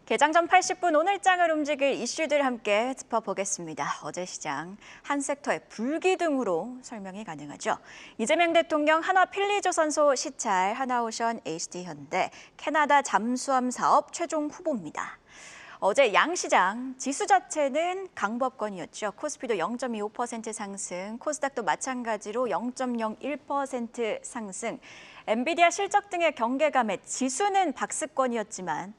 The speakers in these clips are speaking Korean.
개장 전 80분 오늘장을 움직일 이슈들 함께 짚어보겠습니다. 어제 시장 한 섹터의 불기둥으로 설명이 가능하죠. 이재명 대통령 한화 필리조선소 시찰, 하나오션, HD현대, 캐나다 잠수함 사업 최종 후보입니다. 어제 양시장 지수 자체는 강보권이었죠. 코스피도 0.25% 상승, 코스닥도 마찬가지로 0.01% 상승. 엔비디아 실적 등의 경계감에 지수는 박스권이었지만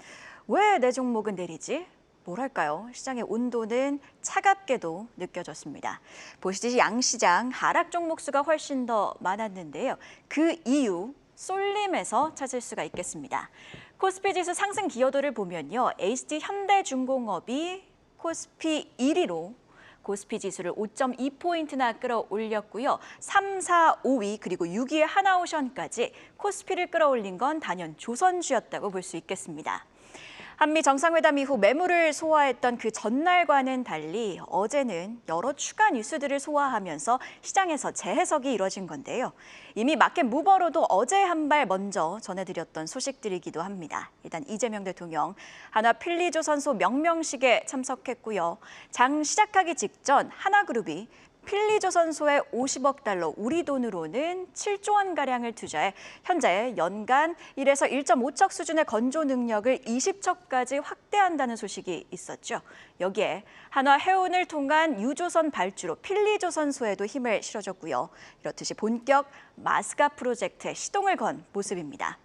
왜 내 종목은 내리지? 뭐랄까요? 시장의 온도는 차갑게도 느껴졌습니다. 보시듯이 양시장 하락 종목 수가 훨씬 더 많았는데요. 그 이유 쏠림에서 찾을 수가 있겠습니다. 코스피 지수 상승 기여도를 보면요. HD현대중공업이 코스피 1위로 코스피 지수를 5.2포인트나 끌어올렸고요. 3, 4, 5위 그리고 6위의 하나오션까지 코스피를 끌어올린 건 단연 조선주였다고 볼 수 있겠습니다. 한미 정상회담 이후 매물을 소화했던 그 전날과는 달리 어제는 여러 추가 뉴스들을 소화하면서 시장에서 재해석이 이뤄진 건데요. 이미 마켓 무버로도 어제 한 발 먼저 전해드렸던 소식들이기도 합니다. 일단 이재명 대통령 한화 필리조선소 명명식에 참석했고요. 장 시작하기 직전 하나그룹이 필리조선소에 50억 달러, 우리 돈으로는 7조 원가량을 투자해 현재 연간 1에서 1.5척 수준의 건조 능력을 20척까지 확대한다는 소식이 있었죠. 여기에 한화 해운을 통한 유조선 발주로 필리조선소에도 힘을 실어줬고요. 이렇듯이 본격 마스가 프로젝트에 시동을 건 모습입니다.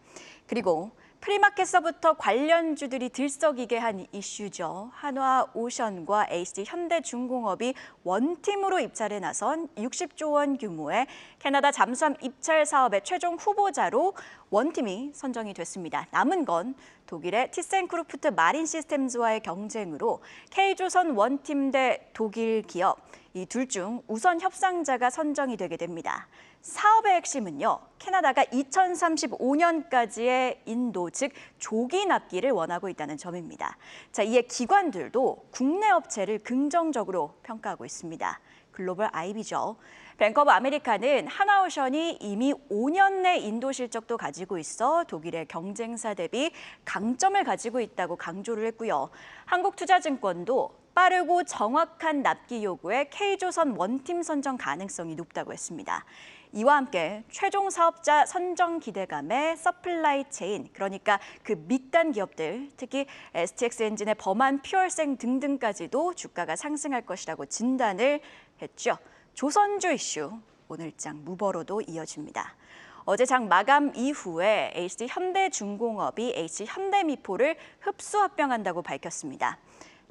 그리고 프리마켓서부터 관련주들이 들썩이게 한 이슈죠. 한화오션과 HD현대중공업이 원팀으로 입찰에 나선 60조 원 규모의 캐나다 잠수함 입찰 사업의 최종 후보자로 원팀이 선정이 됐습니다. 남은 건 독일의 티센크루프트 마린 시스템즈와의 경쟁으로 K조선 원팀 대 독일 기업, 이 둘 중 우선 협상자가 선정이 되게 됩니다. 사업의 핵심은요, 캐나다가 2035년까지의 인도, 즉 조기 납기를 원하고 있다는 점입니다. 자, 이에 기관들도 국내 업체를 긍정적으로 평가하고 있습니다. 글로벌 IB죠. 뱅크 오브 아메리카는 하나오션이 이미 5년 내 인도 실적도 가지고 있어 독일의 경쟁사 대비 강점을 가지고 있다고 강조를 했고요. 한국투자증권도 빠르고 정확한 납기 요구에 K조선 원팀 선정 가능성이 높다고 했습니다. 이와 함께 최종 사업자 선정 기대감에 서플라이 체인, 그러니까 그 밑단 기업들, 특히 STX 엔진의 범한 퓨얼생 등등까지도 주가가 상승할 것이라고 진단을 했죠. 조선주 이슈, 오늘장 무버로도 이어집니다. 어제 장 마감 이후에 HD현대중공업이 HD현대미포를 흡수 합병한다고 밝혔습니다.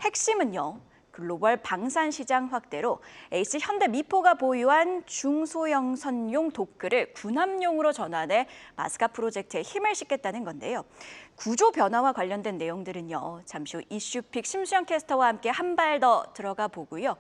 핵심은요, 글로벌 방산 시장 확대로 HD현대미포가 보유한 중소형 선용 도크를 군함용으로 전환해 마스가 프로젝트에 힘을 싣겠다는 건데요. 구조 변화와 관련된 내용들은요, 잠시 후 이슈픽 심수영 캐스터와 함께 한 발 더 들어가 보고요.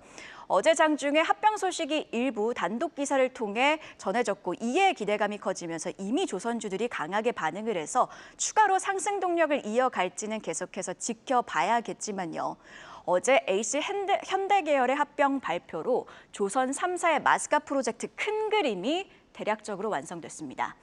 어제 장 중에 합병 소식이 일부 단독 기사를 통해 전해졌고 이에 기대감이 커지면서 이미 조선주들이 강하게 반응을 해서 추가로 상승 동력을 이어갈지는 계속해서 지켜봐야겠지만요. 어제 HD현대 계열의 합병 발표로 조선 3사의 마스가 프로젝트 큰 그림이 대략적으로 완성됐습니다.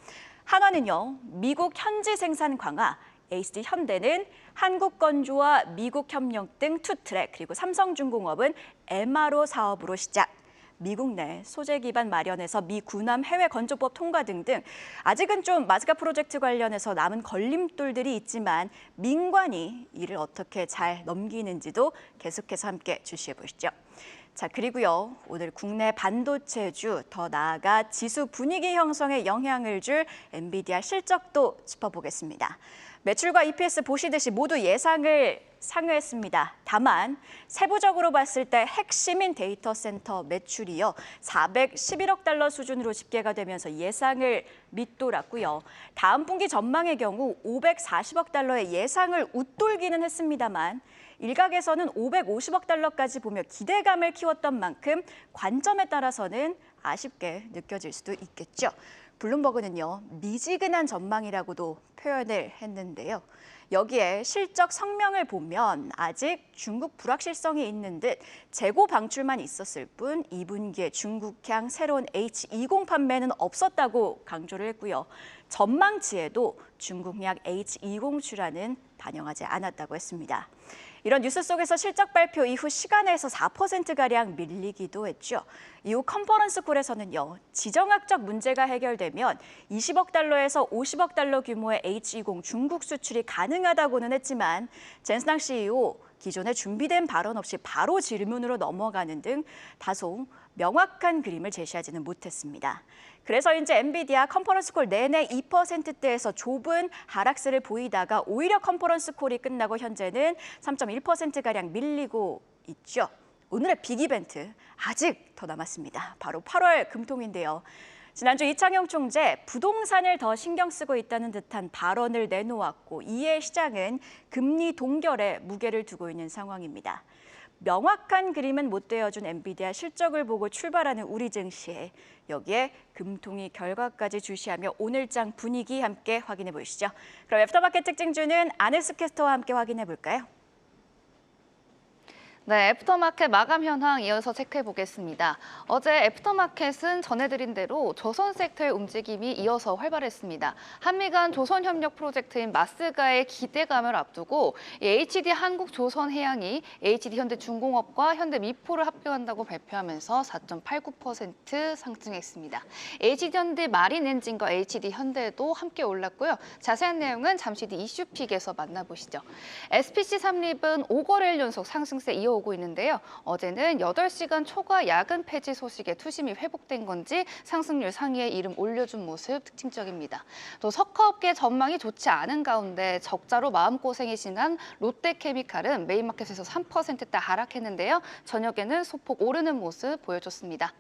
한화는요, 미국 현지 생산 강화, HD현대는 한국 건조와 미국 협력 등 투트랙, 그리고 삼성중공업은 MRO 사업으로 시작. 미국 내 소재 기반 마련에서 미 군함 해외 건조법 통과 등등 아직은 좀 마스가 프로젝트 관련해서 남은 걸림돌들이 있지만 민관이 이를 어떻게 잘 넘기는지도 계속해서 함께 주시해 보시죠. 자, 그리고요, 오늘 국내 반도체주, 더 나아가 지수 분위기 형성에 영향을 줄 엔비디아 실적도 짚어보겠습니다. 매출과 EPS 보시듯이 모두 예상을 상회했습니다. 다만 세부적으로 봤을 때 핵심인 데이터 센터 매출이요, 411억 달러 수준으로 집계가 되면서 예상을 밑돌았고요. 다음 분기 전망의 경우 540억 달러의 예상을 웃돌기는 했습니다만 일각에서는 550억 달러까지 보며 기대감을 키웠던 만큼 관점에 따라서는 아쉽게 느껴질 수도 있겠죠. 블룸버그는요, 미지근한 전망이라고도 표현을 했는데요. 여기에 실적 성명을 보면 아직 중국 불확실성이 있는 듯 재고 방출만 있었을 뿐 2분기에 중국향 새로운 H20 판매는 없었다고 강조를 했고요. 전망치에도 중국향 H20 출하는 반영하지 않았다고 했습니다. 이런 뉴스 속에서 실적 발표 이후 시간에서 4%가량 밀리기도 했죠. 이후 컨퍼런스 콜에서는요, 지정학적 문제가 해결되면 20억 달러에서 50억 달러 규모의 H20 중국 수출이 가능하다고는 했지만 젠스낭 CEO 기존에 준비된 발언 없이 바로 질문으로 넘어가는 등 다소 명확한 그림을 제시하지는 못했습니다. 그래서인지 엔비디아 컨퍼런스 콜 내내 2%대에서 좁은 하락세를 보이다가 오히려 컨퍼런스 콜이 끝나고 현재는 3.1%가량 밀리고 있죠. 오늘의 빅 이벤트 아직 더 남았습니다. 바로 8월 금통인데요. 지난주 이창용 총재 부동산을 더 신경 쓰고 있다는 듯한 발언을 내놓았고 이에 시장은 금리 동결에 무게를 두고 있는 상황입니다. 명확한 그림은 못 되어준 엔비디아 실적을 보고 출발하는 우리 증시에 여기에 금통위 결과까지 주시하며 오늘장 분위기 함께 확인해 보시죠. 그럼 애프터마켓 특징주는 아네스 캐스터와 함께 확인해 볼까요? 네, 애프터마켓 마감 현황 이어서 체크해 보겠습니다. 어제 애프터마켓은 전해드린 대로 조선 섹터의 움직임이 이어서 활발했습니다. 한미 간 조선 협력 프로젝트인 마스가의 기대감을 앞두고 HD 한국조선해양이 HD 현대중공업과 현대미포를 합병한다고 발표하면서 4.89% 상승했습니다. HD 현대 마린엔진과 HD 현대도 함께 올랐고요. 자세한 내용은 잠시 뒤 이슈픽에서 만나보시죠. SPC 삼립은 5거래일 연속 상승세 이어오고 있는데요. 어제는 8시간 초과 야근 폐지 소식에 투심이 회복된 건지 상승률 상위에 이름 올려준 모습 특징적입니다. 또 석화업계 전망이 좋지 않은 가운데 적자로 마음고생이 심한 롯데케미칼은 메인마켓에서 3%대 하락했는데요. 저녁에는 소폭 오르는 모습 보여줬습니다.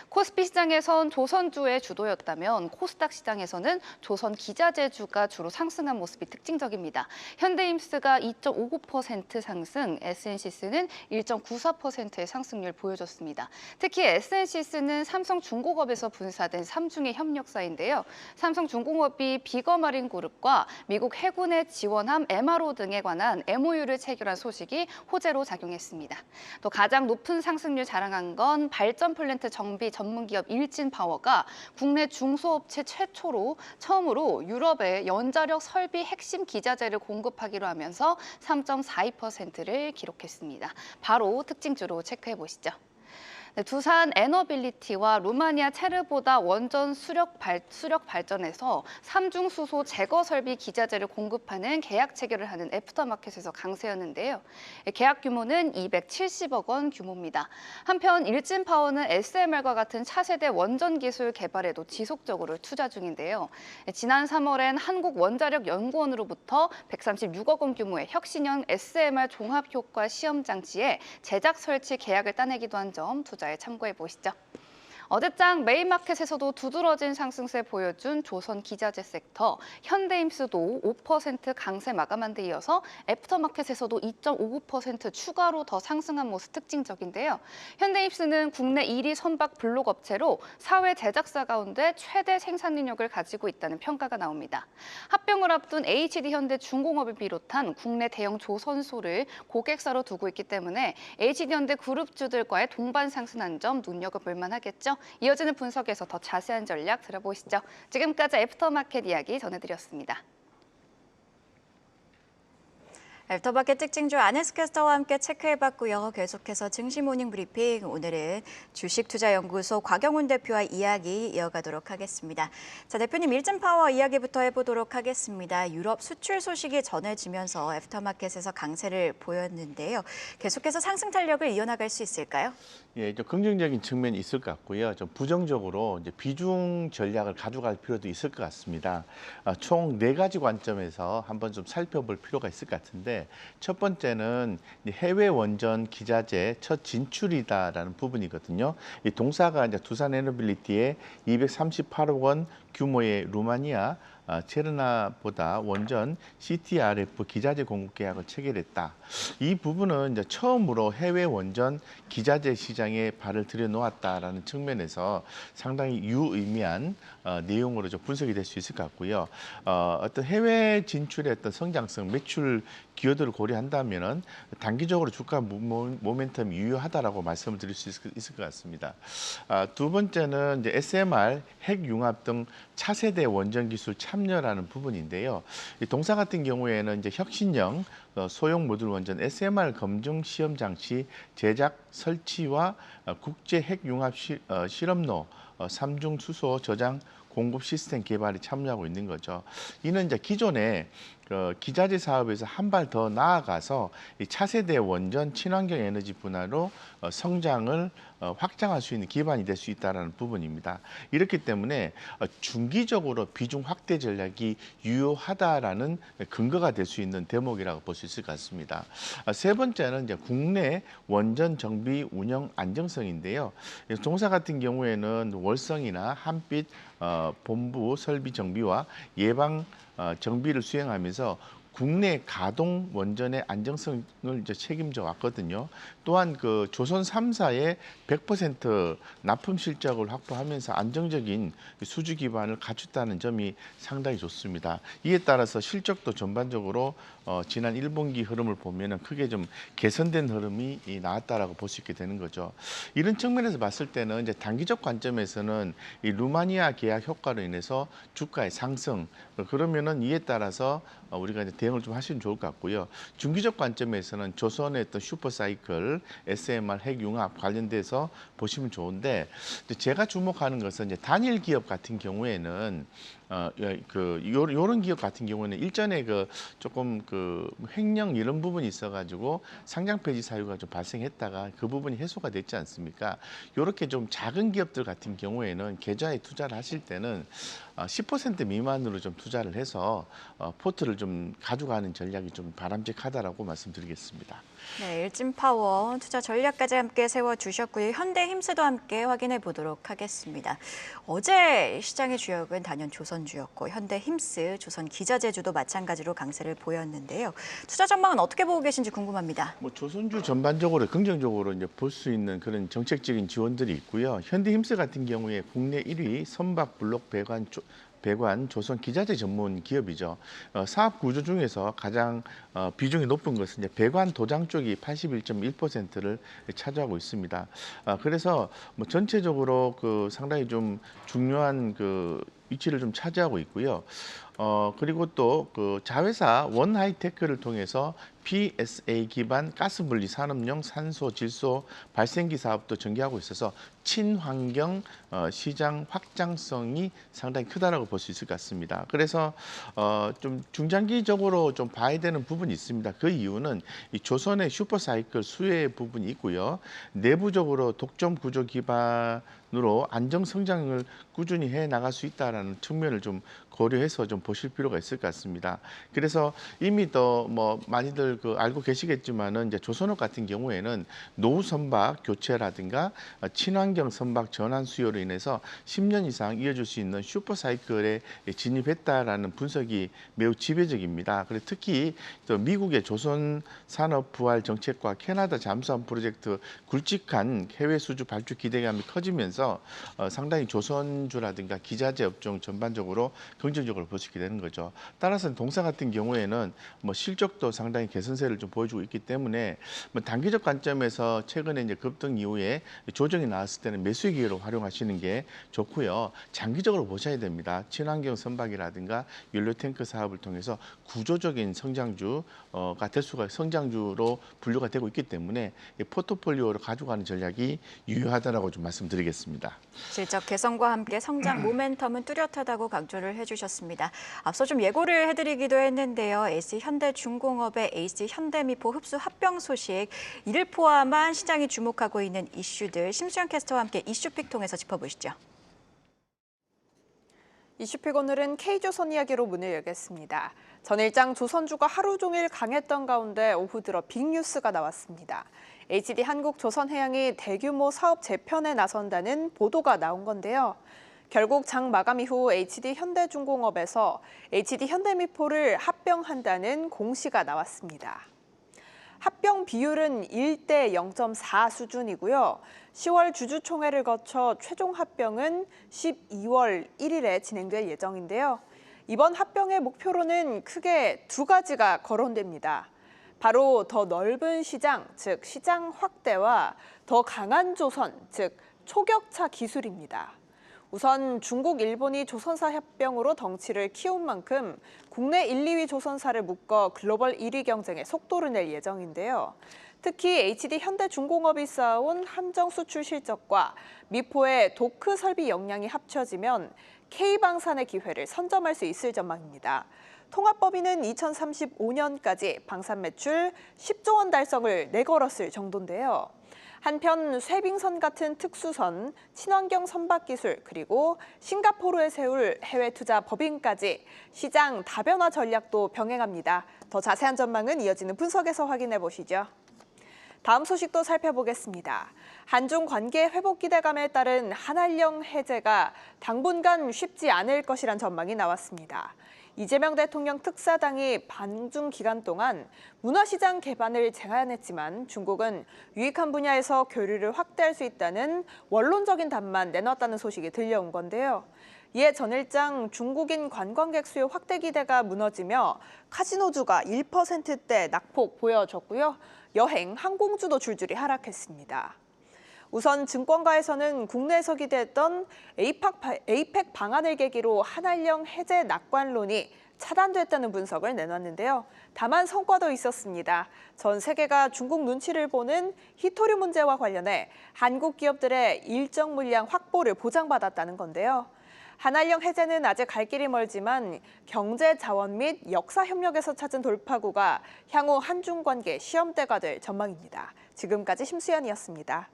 코스피 시장에선 조선주의 주도였다면 코스닥 시장에서는 조선 기자재주가 주로 상승한 모습이 특징적입니다. 현대임스가 2.59% 상승, SNC스는 1.94%의 상승률 보여줬습니다. 특히 SNC스는 삼성중공업에서 분사된 삼중의 협력사인데요. 삼성중공업이 비거마린그룹과 미국 해군의 지원함 MRO 등에 관한 MOU를 체결한 소식이 호재로 작용했습니다. 또 가장 높은 상승률 자랑한 건 발전 플랜트 정비 전문기업 일진파워가 국내 중소업체 처음으로 유럽에 연자력 설비 핵심 기자재를 공급하기로 하면서 3.42%를 기록했습니다. 바로 특징주로 체크해 보시죠. 두산 에너빌리티와 루마니아 체르보다 원전 수력 발전에서 삼중 수소 제거 설비 기자재를 공급하는 계약 체결을 하는 애프터마켓에서 강세였는데요. 계약 규모는 270억 원 규모입니다. 한편 일진파워는 SMR과 같은 차세대 원전 기술 개발에도 지속적으로 투자 중인데요. 지난 3월엔 한국원자력연구원으로부터 136억 원 규모의 혁신형 SMR 종합효과 시험 장치의 제작 설치 계약을 따내기도 한 점 투자에 참고해 보시죠. 어제장 메인마켓에서도 두드러진 상승세 보여준 조선 기자재 섹터, 현대임스도 5% 강세 마감한 데 이어서 애프터마켓에서도 2.59% 추가로 더 상승한 모습 특징적인데요. 현대임스는 국내 1위 선박 블록 업체로 사회 제작사 가운데 최대 생산능력을 가지고 있다는 평가가 나옵니다. 합병을 앞둔 HD 현대중공업을 비롯한 국내 대형 조선소를 고객사로 두고 있기 때문에 HD 현대 그룹주들과의 동반 상승한 점 눈여겨볼 만하겠죠. 이어지는 분석에서 더 자세한 전략 들어보시죠. 지금까지 애프터마켓 이야기 전해드렸습니다. 애프터마켓 특징주 아네스 캐스터와 함께 체크해봤고요. 계속해서 증시 모닝 브리핑, 오늘은 주식투자연구소 곽영훈 대표와 이야기 이어가도록 하겠습니다. 자, 대표님 일진파워 이야기부터 해보도록 하겠습니다. 유럽 수출 소식이 전해지면서 애프터마켓에서 강세를 보였는데요. 계속해서 상승 탄력을 이어나갈 수 있을까요? 예, 좀 긍정적인 측면이 있을 것 같고요. 좀 부정적으로 이제 비중 전략을 가져갈 필요도 있을 것 같습니다. 총 4가지 관점에서 한번 좀 살펴볼 필요가 있을 것 같은데, 첫 번째는 해외 원전 기자재 첫 진출이다라는 부분이거든요. 이 동사가 이제 두산 에너빌리티에 238억 원 규모의 루마니아 체르나보다 원전 CTRF 기자재 공급 계약을 체결했다. 이 부분은 이제 처음으로 해외 원전 기자재 시장에 발을 들여놓았다라는 측면에서 상당히 유의미한 내용으로 좀 분석이 될 수 있을 것 같고요. 어떤 해외 진출의 어떤 성장성, 매출 기여도를 고려한다면은 단기적으로 주가 모멘텀이 유효하다라고 말씀을 드릴 수 있을 것 같습니다. 두 번째는 이제 SMR, 핵융합 등 차세대 원전 기술 참여라는 부분인데요. 이 동사 같은 경우에는 이제 혁신형 소형 모듈 원전 SMR 검증 시험 장치 제작 설치와 국제 핵융합 실험로 3중 수소 저장 공급 시스템 개발에 참여하고 있는 거죠. 이는 이제 기존의 기자재 사업에서 한 발 더 나아가서 이 차세대 원전 친환경 에너지 분야로 성장을 확장할 수 있는 기반이 될 수 있다는 부분입니다. 이렇기 때문에 중기적으로 비중 확대 전략이 유효하다라는 근거가 될 수 있는 대목이라고 볼 수 있을 것 같습니다. 세 번째는 이제 국내 원전 정비 운영 안정성인데요. 동사 같은 경우에는 월성이나 한빛 본부 설비 정비와 예방 정비를 수행하면서 국내 가동 원전의 안정성을 이제 책임져 왔거든요. 또한 그 조선 3사의 100% 납품 실적을 확보하면서 안정적인 수주 기반을 갖췄다는 점이 상당히 좋습니다. 이에 따라서 실적도 전반적으로 지난 1분기 흐름을 보면은 크게 좀 개선된 흐름이 나왔다라고 볼 수 있게 되는 거죠. 이런 측면에서 봤을 때는 이제 단기적 관점에서는 이 루마니아 계약 효과로 인해서 주가의 상승 그러면은 이에 따라서 우리가 이제 대응을 좀 하시면 좋을 것 같고요. 중기적 관점에서는 조선의 어떤 슈퍼사이클, SMR 핵융합 관련돼서 보시면 좋은데 제가 주목하는 것은 이제 단일 기업 같은 경우에는 요런 기업 같은 경우는 일전에 조금 횡령 이런 부분이 있어가지고 상장 폐지 사유가 좀 발생했다가 그 부분이 해소가 됐지 않습니까? 요렇게 좀 작은 기업들 같은 경우에는 계좌에 투자를 하실 때는 10% 미만으로 좀 투자를 해서 포트를 좀 가져가는 전략이 좀 바람직하다라고 말씀드리겠습니다. 네, 일진파워 투자 전략까지 함께 세워주셨고요. 현대힘스도 함께 확인해 보도록 하겠습니다. 어제 시장의 주역은 단연 조선주였고 현대힘스, 조선기자재주도 마찬가지로 강세를 보였는데요. 투자 전망은 어떻게 보고 계신지 궁금합니다. 조선주 전반적으로 긍정적으로 이제 볼 수 있는 그런 정책적인 지원들이 있고요. 현대힘스 같은 경우에 국내 1위 선박 블록 배관 조선 기자재 전문 기업이죠. 사업 구조 중에서 가장 비중이 높은 것은 이제 배관 도장 쪽이 81.1%를 차지하고 있습니다. 그래서 전체적으로 상당히 좀 중요한 위치를 좀 차지하고 있고요. 그리고 또 자회사 원하이테크를 통해서 PSA 기반 가스분리 산업용 산소 질소 발생기 사업도 전개하고 있어서 친환경 시장 확장성이 상당히 크다라고 볼 수 있을 것 같습니다. 그래서 좀 중장기적으로 좀 봐야 되는 부분이 있습니다. 그 이유는 이 조선의 슈퍼사이클 수혜 부분이 있고요. 내부적으로 독점 구조 기반으로 안정 성장을 꾸준히 해 나갈 수 있다라는 측면을 좀 고려해서 좀 보실 필요가 있을 것 같습니다. 그래서 이미 또 많이들 알고 계시겠지만은 이제 조선업 같은 경우에는 노후 선박 교체라든가 친환경 선박 전환 수요로 인해서 10년 이상 이어질 수 있는 슈퍼사이클에 진입했다라는 분석이 매우 지배적입니다. 그리고 특히 또 미국의 조선 산업 부활 정책과 캐나다 잠수함 프로젝트 굵직한 해외 수주 발주 기대감이 커지면서 상당히 조선주라든가 기자재 업종 전반적으로 긍정적으로 볼 수 있게 되는 거죠. 따라서 동사 같은 경우에는 실적도 상당히 개선세를 좀 보여주고 있기 때문에 단기적 관점에서 최근에 이제 급등 이후에 조정이 나왔을 때는 매수의 기회로 활용하시는 게 좋고요. 장기적으로 보셔야 됩니다. 친환경 선박이라든가 연료 탱크 사업을 통해서 구조적인 성장주가 될 수가 성장주로 분류가 되고 있기 때문에 포트폴리오로 가져가는 전략이 유효하다라고 좀 말씀드리겠습니다. 실적 개선과 함께 성장 모멘텀은 뚜렷하다고 강조를 해주셨습니다. 앞서 좀 예고를 해드리기도 했는데요. SH현대중공업의 HH현대미포 흡수 합병 소식, 이를 포함한 시장이 주목하고 있는 이슈들 심수영 캐스터와 함께 이슈픽 통해서 짚어보시죠. 이슈픽 오늘은 K조선 이야기로 문을 열겠습니다. 전일장 조선주가 하루 종일 강했던 가운데 오후 들어 빅뉴스가 나왔습니다. HD 한국조선해양이 대규모 사업 재편에 나선다는 보도가 나온 건데요. 결국 장 마감 이후 HD 현대중공업에서 HD 현대미포를 합병한다는 공시가 나왔습니다. 합병 비율은 1대 0.4 수준이고요. 10월 주주총회를 거쳐 최종 합병은 12월 1일에 진행될 예정인데요. 이번 합병의 목표로는 크게 두 가지가 거론됩니다. 바로 더 넓은 시장, 즉 시장 확대와 더 강한 조선, 즉 초격차 기술입니다. 우선 중국, 일본이 조선사 합병으로 덩치를 키운 만큼 국내 1, 2위 조선사를 묶어 글로벌 1위 경쟁에 속도를 낼 예정인데요. 특히 HD 현대중공업이 쌓아온 함정 수출 실적과 미포의 도크 설비 역량이 합쳐지면 K방산의 기회를 선점할 수 있을 전망입니다. 통합법인은 2035년까지 방산 매출 10조 원 달성을 내걸었을 정도인데요. 한편 쇠빙선 같은 특수선, 친환경 선박 기술, 그리고 싱가포르에 세울 해외 투자 법인까지 시장 다변화 전략도 병행합니다. 더 자세한 전망은 이어지는 분석에서 확인해 보시죠. 다음 소식도 살펴보겠습니다. 한중 관계 회복 기대감에 따른 한한령 해제가 당분간 쉽지 않을 것이란 전망이 나왔습니다. 이재명 대통령 특사당이 반중 기간 동안 문화시장 개방을 제안했지만 중국은 유익한 분야에서 교류를 확대할 수 있다는 원론적인 답만 내놨다는 소식이 들려온 건데요. 이에 전일장 중국인 관광객 수요 확대 기대가 무너지며 카지노주가 1%대 낙폭 보여줬고요. 여행, 항공주도 줄줄이 하락했습니다. 우선 증권가에서는 국내에서 기대했던 에이펙 방안을 계기로 한한령 해제 낙관론이 차단됐다는 분석을 내놨는데요. 다만 성과도 있었습니다. 전 세계가 중국 눈치를 보는 히토류 문제와 관련해 한국 기업들의 일정 물량 확보를 보장받았다는 건데요. 한한령 해제는 아직 갈 길이 멀지만 경제 자원 및 역사 협력에서 찾은 돌파구가 향후 한중 관계 시험대가 될 전망입니다. 지금까지 심수연이었습니다.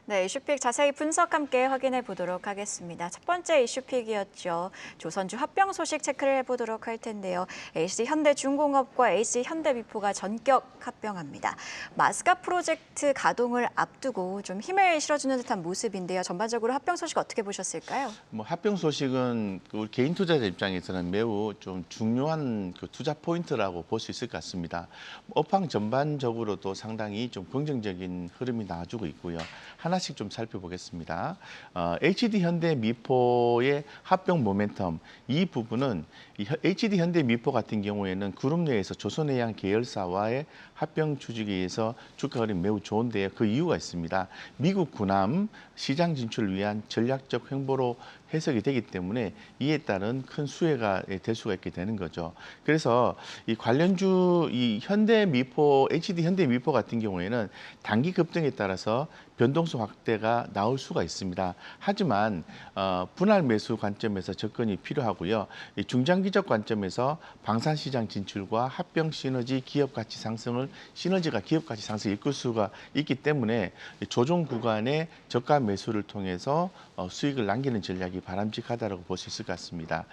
네, 이슈픽 자세히 분석 함께 확인해 보도록 하겠습니다. 첫 번째 이슈픽이었죠. 조선주 합병 소식 체크를 해보도록 할 텐데요. HD 현대중공업과 HD 현대미포가 전격 합병합니다. 마스가 프로젝트 가동을 앞두고 좀 힘을 실어주는 듯한 모습인데요. 전반적으로 합병 소식 어떻게 보셨을까요? 합병 소식은 우리 개인 투자자 입장에서는 매우 좀 중요한 투자 포인트라고 볼 수 있을 것 같습니다. 업황 전반적으로도 상당히 좀 긍정적인 흐름이 나와주고 있고요. 하나씩 좀 살펴보겠습니다. HD 현대미포의 합병 모멘텀, 이 부분은 HD 현대미포 같은 경우에는 그룹 내에서 조선해양 계열사와의 합병 추진에 의해서 주가 흐름이 매우 좋은데요. 그 이유가 있습니다. 미국 군함 시장 진출을 위한 전략적 횡보로 해석이 되기 때문에 이에 따른 큰 수혜가 될 수가 있게 되는 거죠. 그래서 이 관련주 이 현대미포, HD 현대미포 같은 경우에는 단기 급등에 따라서 변동성 확대가 나올 수가 있습니다. 하지만 분할 매수 관점에서 접근이 필요하고요. 중장기적 관점에서 방산시장 진출과 합병 시너지 기업 가치 상승을 시너지가 기업 가치 상승을 이끌 수가 있기 때문에 조정 구간의 저가 매수를 통해서 수익을 남기는 전략이 바람직하다고 볼 수 있을 것 같습니다.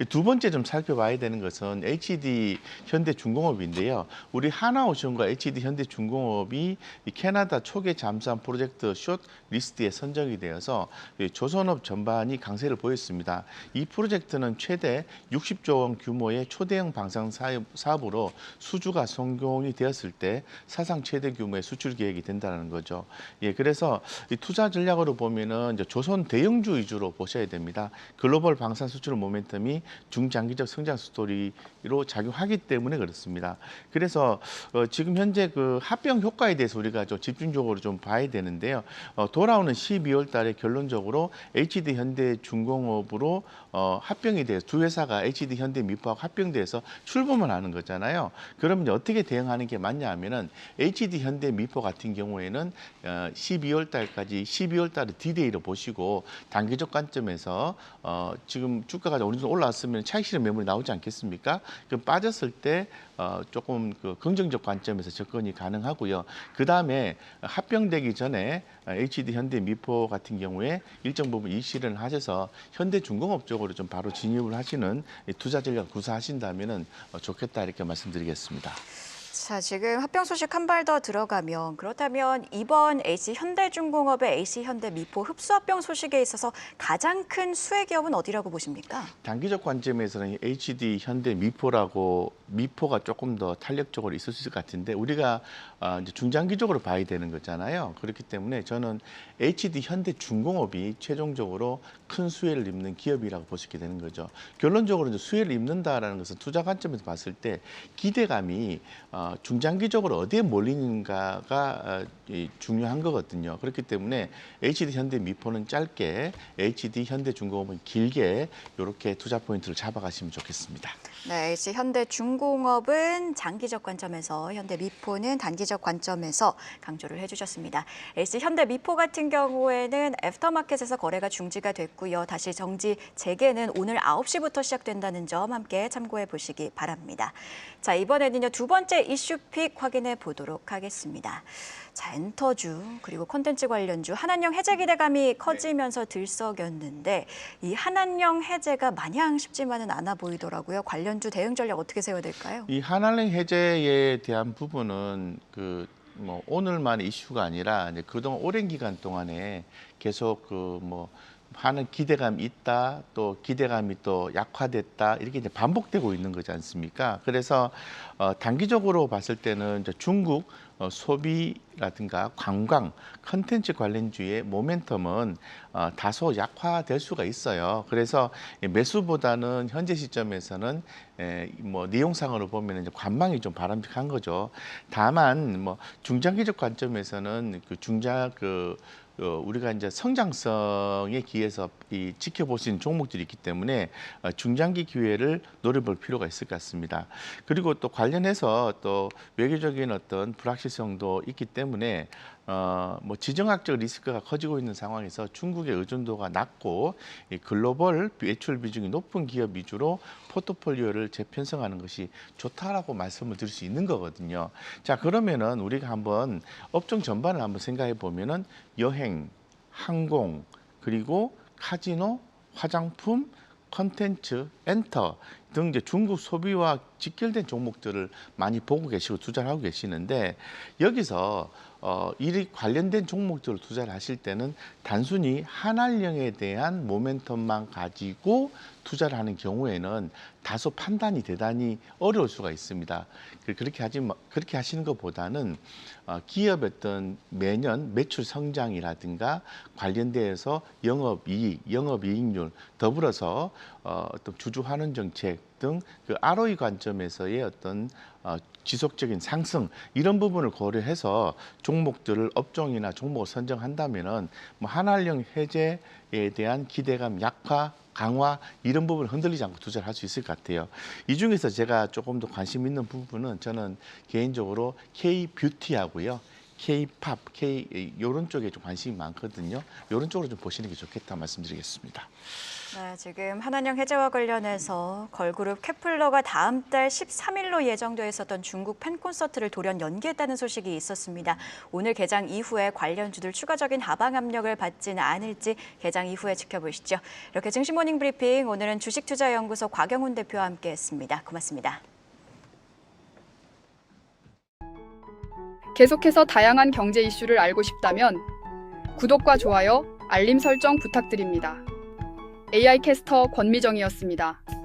두 번째 좀 살펴봐야 되는 것은 HD 현대중공업인데요. 우리 하나오션과 HD 현대중공업이 캐나다 초계 잠수함 프로젝트 숏 리스트에 선정이 되어서 조선업 전반이 강세를 보였습니다. 이 프로젝트는 최대 60조 원 규모의 초대형 방산 사업으로 수주가 성공이 되었을 때 사상 최대 규모의 수출 계획이 된다는 거죠. 그래서 이 투자 전략으로 보면은 이제 조선 대형주 위주로 보셔야 됩니다. 글로벌 방산 수출 모멘텀이 중장기적 성장 스토리로 작용하기 때문에 그렇습니다. 그래서 지금 현재 그 합병 효과에 대해서 우리가 좀 집중적으로 좀 봐야 되는데요. 돌아오는 12월 달에 결론적으로 HD 현대중공업으로 합병이 돼서 두 회사가 HD 현대미포하고 합병돼서 출범을 하는 거잖아요. 그러면 어떻게 대응하는 게 맞냐 하면은 HD 현대미포 같은 경우에는 12월 달까지 12월 달에 D-Day로 보시고 단기적 관점에서 지금 주가가 어느 정도 올라왔으면 차익 실현 매물이 나오지 않겠습니까? 그럼 빠졌을 때 조금 그 긍정적 관점에서 접근이 가능하고요. 그 다음에 합병되기 전에 HD 현대미포 같은 경우에 일정 부분 이익 실현을 하셔서 현대중공업 쪽으로 좀 바로 진입을 하시는 투자 전략 구사하신다면은 좋겠다 이렇게 말씀드리겠습니다. 자, 지금 합병 소식 한 발 더 들어가면 그렇다면 이번 HH현대중공업의 HH현대미포 흡수합병 소식에 있어서 가장 큰 수혜 기업은 어디라고 보십니까? 단기적 관점에서는 HD현대미포라고 미포가 조금 더 탄력적으로 있을 수 있을 것 같은데 우리가 이제 중장기적으로 봐야 되는 거잖아요. 그렇기 때문에 저는 HD현대중공업이 최종적으로 큰 수혜를 입는 기업이라고 볼 수 있게 되는 거죠. 결론적으로 이제 수혜를 입는다라는 것은 투자 관점에서 봤을 때 기대감이 중장기적으로 어디에 몰리는가가 중요한 거거든요. 그렇기 때문에 HD현대미포는 짧게, HD현대중공업은 길게 이렇게 투자 포인트를 잡아가시면 좋겠습니다. 네, HH현대중공업은 장기적 관점에서, 현대미포는 단기적 관점에서 강조를 해주셨습니다. HH현대미포 같은 경우에는 애프터마켓에서 거래가 중지가 됐고요. 다시 정지 재개는 오늘 9시부터 시작된다는 점 함께 참고해 보시기 바랍니다. 자, 이번에는요, 두 번째 이슈픽 확인해 보도록 하겠습니다. 자, 엔터주 그리고 콘텐츠 관련주 한한령 해제 기대감이 커지면서 들썩였는데 이 한한령 해제가 마냥 쉽지만은 않아 보이더라고요. 관련주 대응 전략 어떻게 세워야 될까요? 이 한한령 해제에 대한 부분은 오늘만 이슈가 아니라 이제 그동안 오랜 기간 동안에 계속 하는 기대감이 있다, 또 기대감이 또 약화됐다 이렇게 이제 반복되고 있는 거지 않습니까? 그래서 단기적으로 봤을 때는 이제 중국 소비라든가 관광, 컨텐츠 관련주의 모멘텀은 다소 약화될 수가 있어요. 그래서 매수보다는 현재 시점에서는 내용상으로 보면 이제 관망이 좀 바람직한 거죠. 다만 중장기적 관점에서는 우리가 이제 성장성에 기해서 지켜볼 수 있는 종목들이 있기 때문에 중장기 기회를 노려볼 필요가 있을 것 같습니다. 그리고 또 관련해서 또 외교적인 어떤 불확실성도 있기 때문에 지정학적 리스크가 커지고 있는 상황에서 중국의 의존도가 낮고 이 글로벌 매출 비중이 높은 기업 위주로 포트폴리오를 재편성하는 것이 좋다라고 말씀을 드릴 수 있는 거거든요. 자, 그러면은 우리가 한번 업종 전반을 한번 생각해 보면은 여행, 항공, 그리고 카지노, 화장품, 컨텐츠, 엔터 등 이제 중국 소비와 직결된 종목들을 많이 보고 계시고 투자를 하고 계시는데 여기서 이 관련된 종목들을 투자를 하실 때는 단순히 한한령에 대한 모멘텀만 가지고 투자를 하는 경우에는 다소 판단이 대단히 어려울 수가 있습니다. 그렇게 하시는 것보다는 기업의 어떤 매년 매출 성장이라든가 관련돼서 영업이익, 영업이익률 더불어서 어떤 주주 환원 정책 등 그 ROE 관점에서의 어떤 지속적인 상승 이런 부분을 고려해서 종목들을 업종이나 종목을 선정한다면은 한한령 해제에 대한 기대감 약화 강화 이런 부분을 흔들리지 않고 투자를 할 수 있을 것 같아요. 이 중에서 제가 조금 더 관심 있는 부분은 저는 개인적으로 K-뷰티하고요. K-팝, 이런 쪽에 좀 관심이 많거든요. 이런 쪽으로 좀 보시는 게 좋겠다 말씀드리겠습니다. 네, 지금 한한령 해제와 관련해서 걸그룹 케플러가 다음 달 13일로 예정돼 있었던 중국 팬콘서트를 돌연 연기했다는 소식이 있었습니다. 오늘 개장 이후에 관련주들 추가적인 하방 압력을 받지는 않을지 개장 이후에 지켜보시죠. 이렇게 증시모닝 브리핑 오늘은 주식투자연구소 곽영훈 대표와 함께했습니다. 고맙습니다. 계속해서 다양한 경제 이슈를 알고 싶다면 구독과 좋아요, 알림 설정 부탁드립니다. AI 캐스터 권미정이었습니다.